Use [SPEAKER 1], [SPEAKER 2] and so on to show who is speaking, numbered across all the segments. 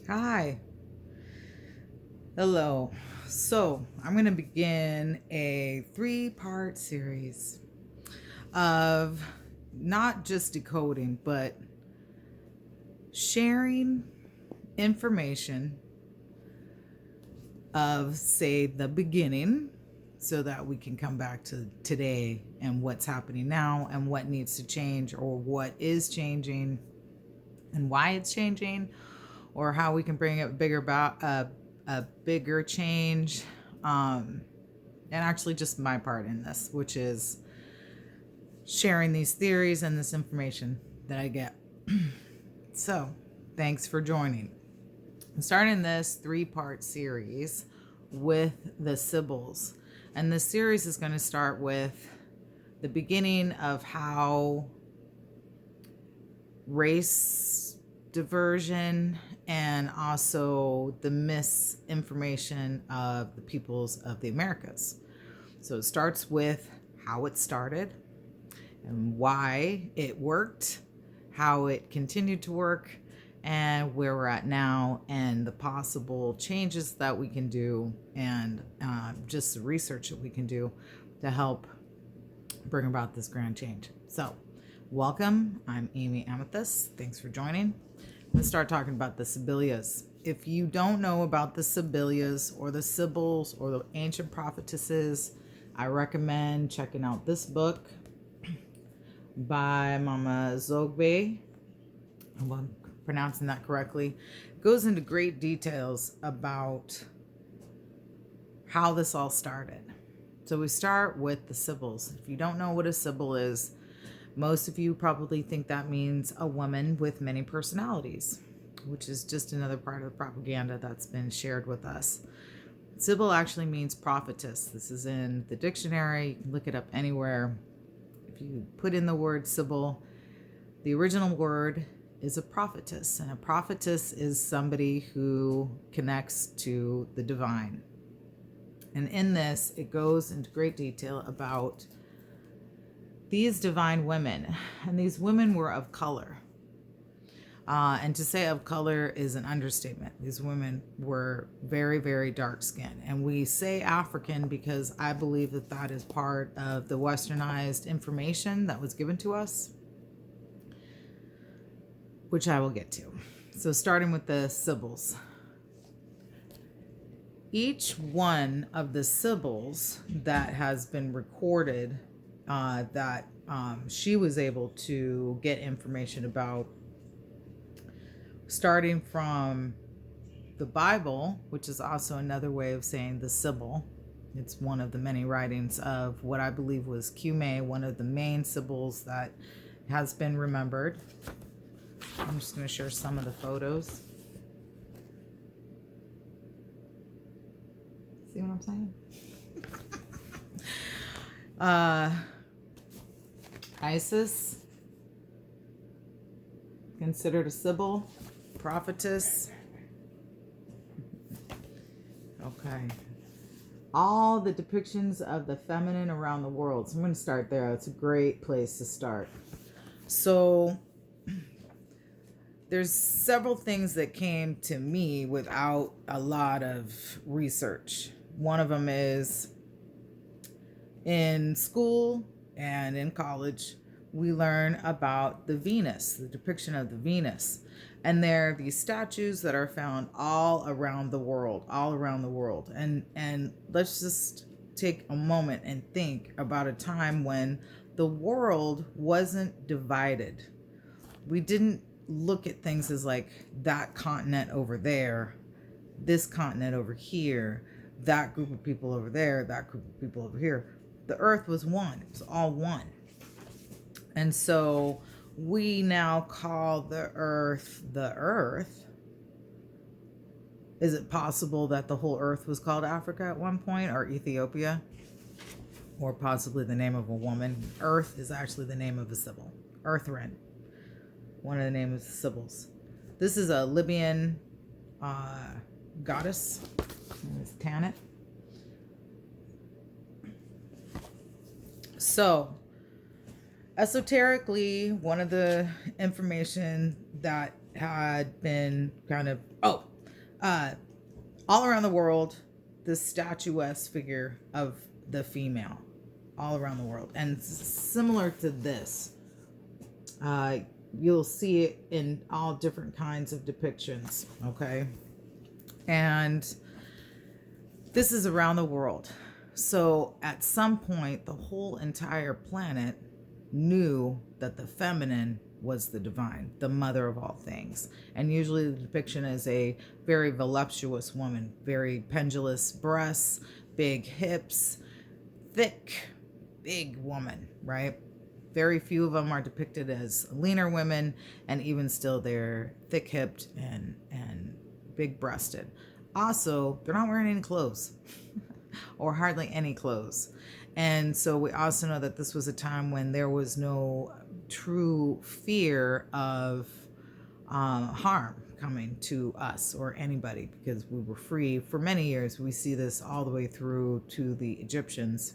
[SPEAKER 1] Hi. Hello. So, I'm going to begin a 3-part series of not just decoding, but sharing information of, say, the beginning, so that we can come back to today and what's happening now and what needs to change or what is changing and why it's changing, or how we can bring it bigger about a bigger change, and actually just my part in this, which is sharing these theories and this information that I get. So thanks for joining. I'm starting this 3-part series with the Sibys, and this series is going to start with the beginning of how race diversion and also the misinformation of the peoples of the Americas. So it starts with how it started and why it worked, how it continued to work, and where we're at now, and the possible changes that we can do, and just the research that we can do to help bring about this grand change. So welcome. I'm Amy Amethyst. Thanks for joining. Let's start talking about the Sibyllias. If you don't know about the Sibyllias or the Sibyls or the ancient prophetesses, I recommend checking out this book by Mama Zogbe. I'm pronouncing that correctly. It goes into great details about how this all started. So we start with the Sibyls. If you don't know what a Sibyl is, most of you probably think that means a woman with many personalities, which is just another part of the propaganda that's been shared with us. Sibyl actually means prophetess. This is in the dictionary. You can look it up anywhere. If you put in the word Sibyl, the original word is a prophetess, and a prophetess is somebody who connects to the divine. And in this, it goes into great detail about these divine women, and these women were of color. And to say of color is an understatement. These women were very, very dark skinned. And we say African because I believe that that is part of the westernized information that was given to us, which I will get to. So starting with the Sibyls. Each one of the Sibyls that has been recorded that she was able to get information about, starting from the Bible, which is also another way of saying the Sibyl. It's one of the many writings of what I believe was Kume, one of the main Sibyls that has been remembered. I'm just going to share some of the photos. See what I'm saying? Isis, considered a Sibyl, prophetess. Okay. All the depictions of the feminine around the world. So I'm going to start there. It's a great place to start. So there's several things that came to me without a lot of research. One of them is, in school and in college, we learn about the Venus, the depiction of the Venus. And there are these statues that are found all around the world. And let's just take a moment and think about a time when the world wasn't divided. We didn't look at things as like that continent over there, this continent over here, that group of people over there, that group of people over here. The earth was one. It was all one. And so we now call the earth the earth. Is it possible that the whole earth was called Africa at one point, or Ethiopia, or possibly the name of a woman? Earth is actually the name of a Sibyl. Earthrin, one of the names of the Sibyls. This is a Libyan goddess. It's Tanit. So, esoterically, one of the information that had been kind of, Uh, all around the world, the statuesque figure of the female, all around the world. And similar to this, you'll see it in all different kinds of depictions, okay? And this is around the world. So at some point, the whole entire planet knew that the feminine was the divine, the mother of all things. And usually the depiction is a very voluptuous woman, very pendulous breasts, big hips, thick, big woman, right? Very few of them are depicted as leaner women, and even still they're thick-hipped and big-breasted. Also, they're not wearing any clothes or hardly any clothes. And so we also know that this was a time when there was no true fear of harm coming to us or anybody, because we were free for many years. We see this all the way through to the Egyptians.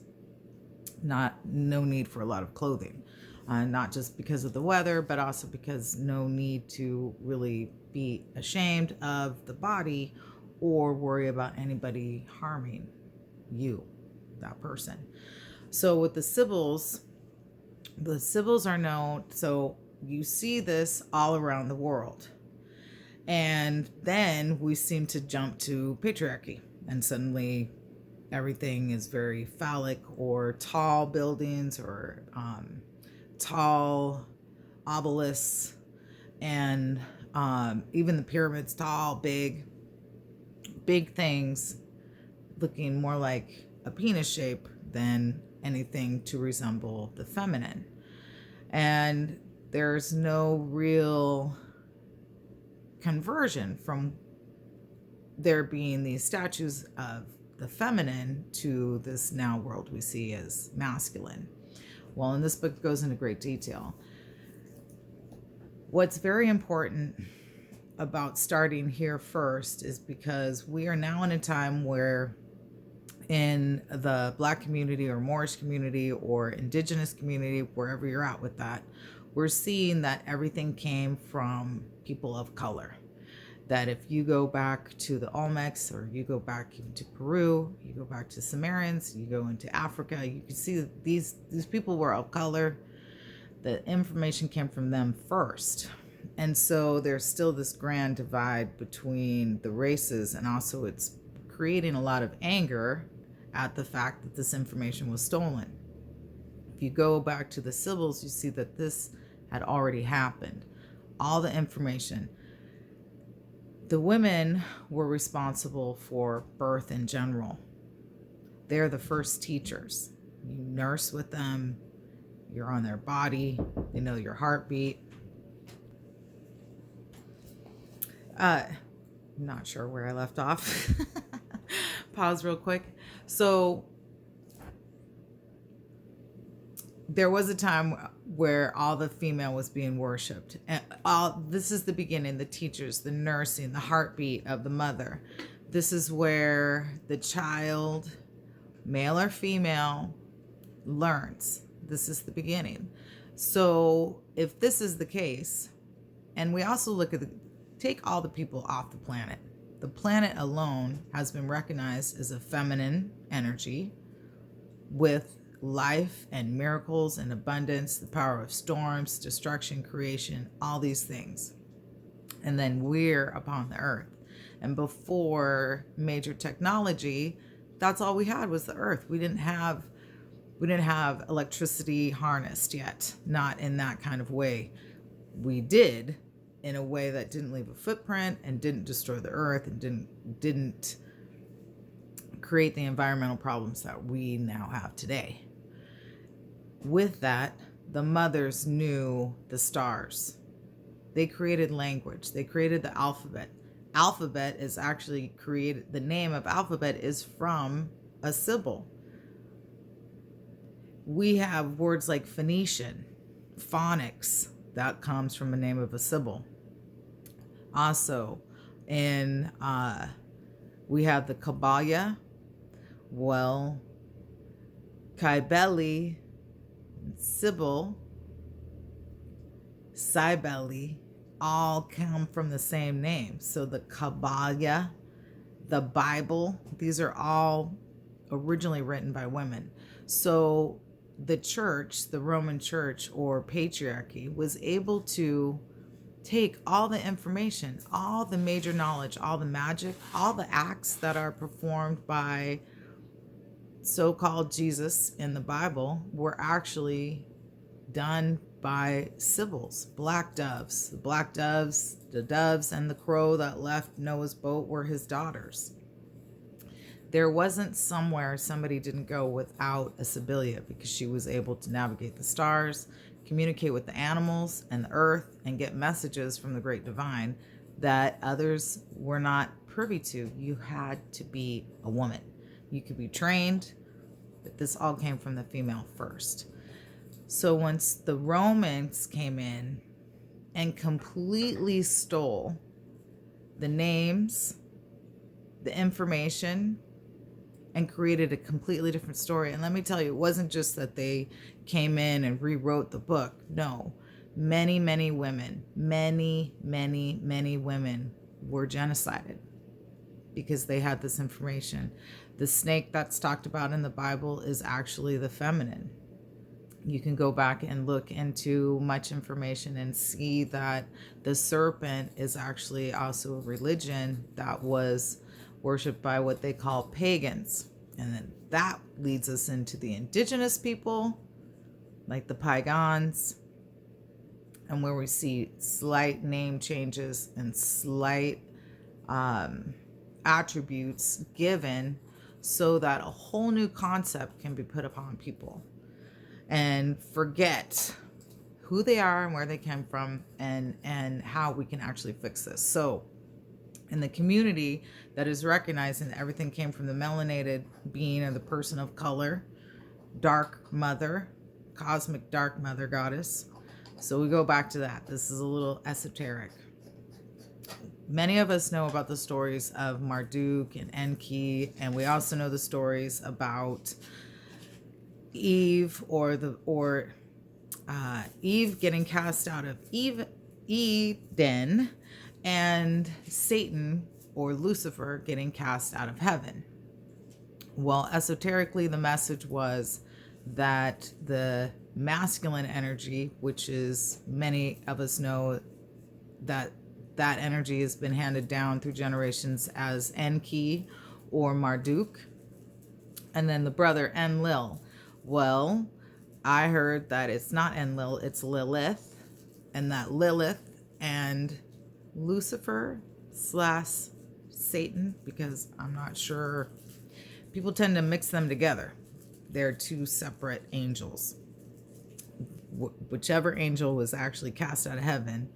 [SPEAKER 1] No need for a lot of clothing, not just because of the weather, but also because no need to really be ashamed of the body or worry about anybody harming you, that person. So with the Sibys are known. So you see this all around the world. And then we seem to jump to patriarchy, and suddenly everything is very phallic, or tall buildings, or tall obelisks, and even the pyramids, tall, big things, looking more like a penis shape than anything to resemble the feminine. And there's no real conversion from there being these statues of the feminine to this now world we see as masculine. Well, in this book it goes into great detail. What's very important about starting here first is because we are now in a time where in the Black community or Moorish community or indigenous community, wherever you're at with that, we're seeing that everything came from people of color. That if you go back to the Olmecs, or you go back into Peru, you go back to Sumerians, you go into Africa, you can see that these people were of color. The information came from them first. And so there's still this grand divide between the races, and also it's creating a lot of anger at the fact that this information was stolen. If you go back to the Sibys, you see that this had already happened. All the information. The women were responsible for birth in general. They're the first teachers. You nurse with them. You're on their body. They know your heartbeat. Not sure where I left off. Pause real quick. So there was a time where all the female was being worshipped. And this is the beginning, the teachers, the nursing, the heartbeat of the mother. This is where the child, male or female, learns. This is the beginning. So if this is the case, and we also look at take all the people off the planet. The planet alone has been recognized as a feminine energy with life and miracles and abundance, the power of storms, destruction, creation, all these things. And then we're upon the earth. And before major technology, that's all we had was the earth. We didn't have electricity harnessed yet, not in that kind of way. We did in a way that didn't leave a footprint and didn't destroy the earth and didn't create the environmental problems that we now have today. With that, the mothers knew the stars. They created language. They created the alphabet. Alphabet is actually created, the name of alphabet is from a Sibyl. We have words like Phoenician, phonics, that comes from the name of a Sibyl. Also, we have the Kabbalah, well, Kybele, Sibyl, Cybele, all come from the same name. So the Kabbalah, the Bible, these are all originally written by women. So the church, the Roman church or patriarchy, was able to take all the information, all the major knowledge, all the magic, all the acts that are performed by so-called Jesus in the Bible were actually done by Sibils, black doves. The black doves, the doves and the crow that left Noah's boat were his daughters. There wasn't somewhere somebody didn't go without a Sibylla, because she was able to navigate the stars, communicate with the animals and the earth, and get messages from the great divine that others were not privy to. You had to be a woman. You could be trained, but this all came from the female first. So once the Romans came in and completely stole the names, the information, and created a completely different story. And let me tell you, it wasn't just that they came in and rewrote the book. No, many, many women, many women were genocided because they had this information. The snake that's talked about in the Bible is actually the feminine. You can go back and look into much information and see that the serpent is actually also a religion that was worshipped by what they call pagans. And then that leads us into the indigenous people, like the Paigans, and where we see slight name changes and slight attributes given so that a whole new concept can be put upon people and forget who they are and where they came from, and how we can actually fix this. So in the community that is recognizing that everything came from the melanated being or the person of color, dark mother, cosmic dark mother goddess. So we go back to that. This is a little esoteric. Many of us know about the stories of Marduk and Enki, and we also know the stories about Eve Eve getting cast out of Eden, and Satan or Lucifer getting cast out of heaven. Well, esoterically, the message was that the masculine energy, which is, many of us know that that energy has been handed down through generations as Enki or Marduk, and then the brother Enlil. Well, I heard that it's not Enlil, it's Lilith, and that Lilith and Lucifer / Satan, because I'm not sure, people tend to mix them together. They're two separate angels. Whichever angel was actually cast out of heaven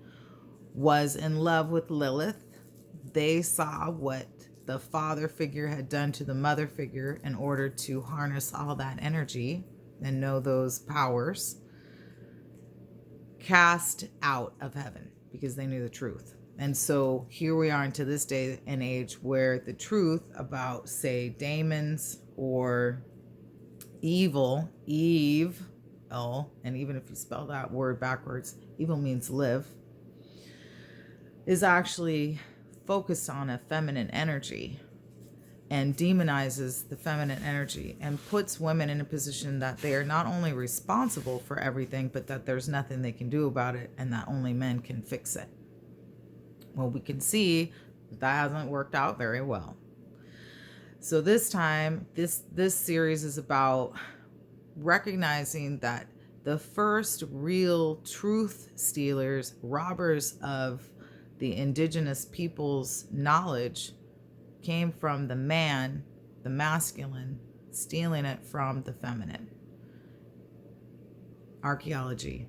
[SPEAKER 1] was in love with Lilith. They saw what the father figure had done to the mother figure in order to harness all that energy and know those powers, cast out of heaven because they knew the truth. And so here we are into this day and age where the truth about, say, demons or evil, and even if you spell that word backwards, evil means live, is actually focused on a feminine energy and demonizes the feminine energy and puts women in a position that they are not only responsible for everything, but that there's nothing they can do about it and that only men can fix it. Well, we can see that hasn't worked out very well. So this time, this series is about recognizing that the first real truth stealers, robbers of the indigenous people's knowledge, came from the man, the masculine, stealing it from the feminine. Archaeology.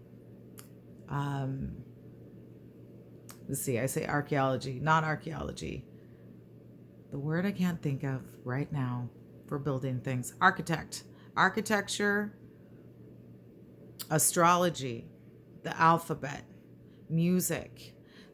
[SPEAKER 1] Let's see, I say archaeology, not archaeology. The word I can't think of right now for building things. Architecture, astrology, the alphabet, music,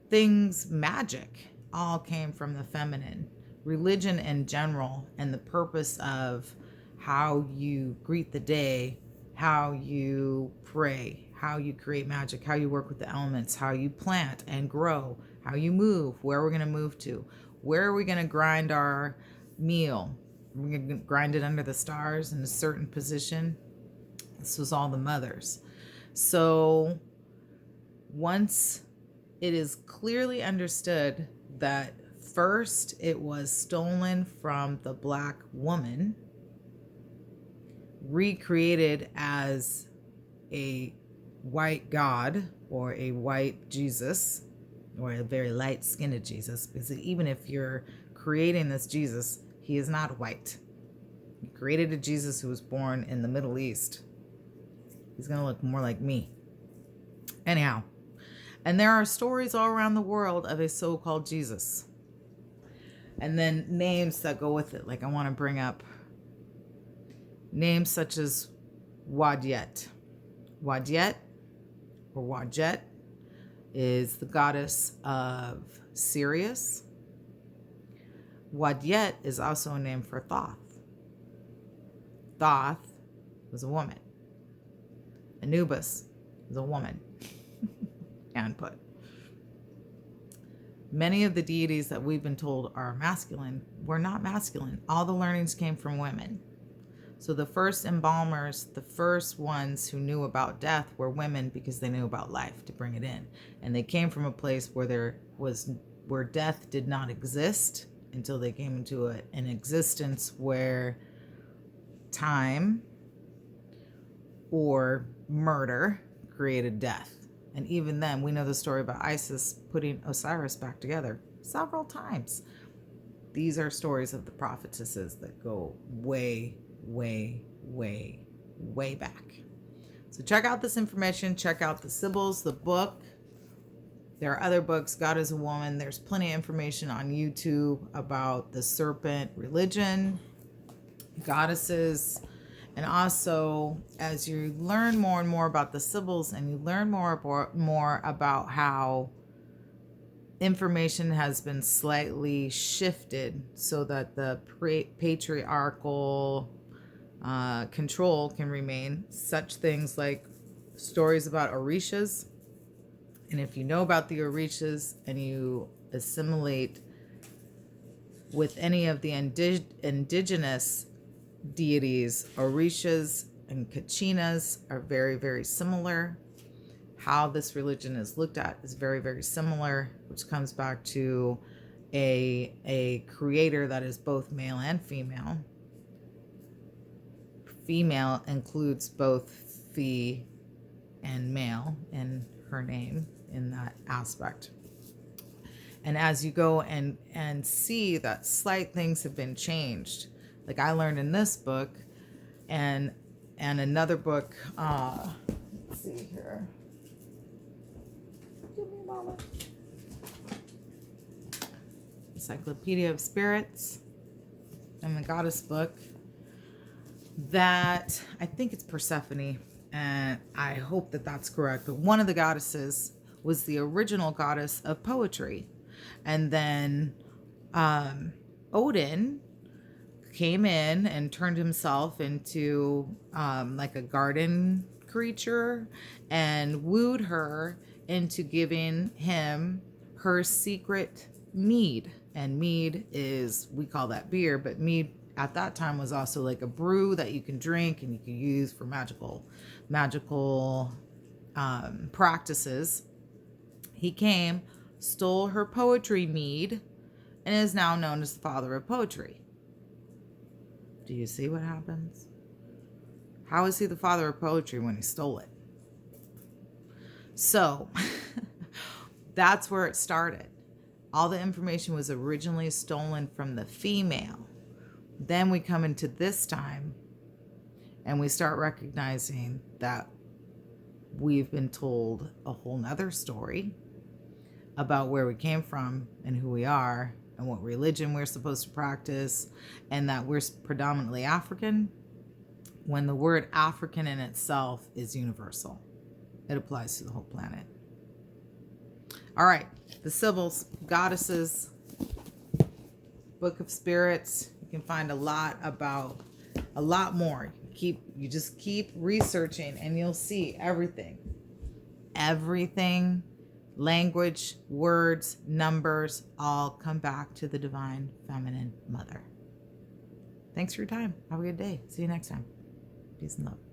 [SPEAKER 1] things, magic, all came from the feminine. Religion in general, and the purpose of how you greet the day, how you pray, how you create magic, how you work with the elements, how you plant and grow, how you move, where we're going to move to, where are we going to grind our meal. We're going to grind it under the stars in a certain position. This was all the mothers. So once it is clearly understood that first it was stolen from the black woman, recreated as a white God or a white Jesus or a very light-skinned Jesus, because even if you're creating this Jesus, he is not white. You created a Jesus who was born in the Middle East. He's going to look more like me. Anyhow, and there are stories all around the world of a so-called Jesus. And then names that go with it. Like I want to bring up names such as Wadjet. Wadjet or Wadjet is the goddess of Sirius. Wadjet is also a name for Thoth. Thoth was a woman. Anubis was a woman. And put. Many of the deities that we've been told are masculine were not masculine. All the learnings came from women. So the first embalmers, the first ones who knew about death were women because they knew about life to bring it in. And they came from a place where death did not exist until they came into an existence where time or murder created death. And even then, we know the story about Isis putting Osiris back together several times. These are stories of the prophetesses that go way, way, way, way back. So check out this information. Check out the Sibys, the book. There are other books, God is a Woman. There's plenty of information on YouTube about the serpent religion, goddesses. And also, as you learn more and more about the Sibys and you learn more about how information has been slightly shifted so that the patriarchal control can remain, such things like stories about Orishas. And if you know about the Orishas and you assimilate with any of the indigenous deities, Orishas and Kachinas are very, very similar. How this religion is looked at is very, very similar, which comes back to a creator that is both male and female. Female includes both fee and male in her name in that aspect. And as you go and see that slight things have been changed, like I learned in this book and another book, let's see here. Give me a moment. Encyclopedia of Spirits and the Goddess book, that I think it's Persephone, and I hope that that's correct. But one of the goddesses was the original goddess of poetry. And then Odin came in and turned himself into like a garden creature and wooed her into giving him her secret mead. And mead is, we call that beer, but mead at that time was also like a brew that you can drink and you can use for magical practices. He came, stole her poetry mead, and is now known as the father of poetry. Do you see what happens? How is he the father of poetry when he stole it? So that's where it started. All the information was originally stolen from the female. Then we come into this time and we start recognizing that we've been told a whole nother story about where we came from and who we are and what religion we're supposed to practice, and that we're predominantly African, when the word African in itself is universal. It applies to the whole planet. All right, the Sibys, goddesses, Book of Spirits. You can find a lot more. You just keep researching and you'll see everything. everything, language, words, numbers, all come back to the divine feminine mother. Thanks for your time. Have a good day. See you next time. Peace and love.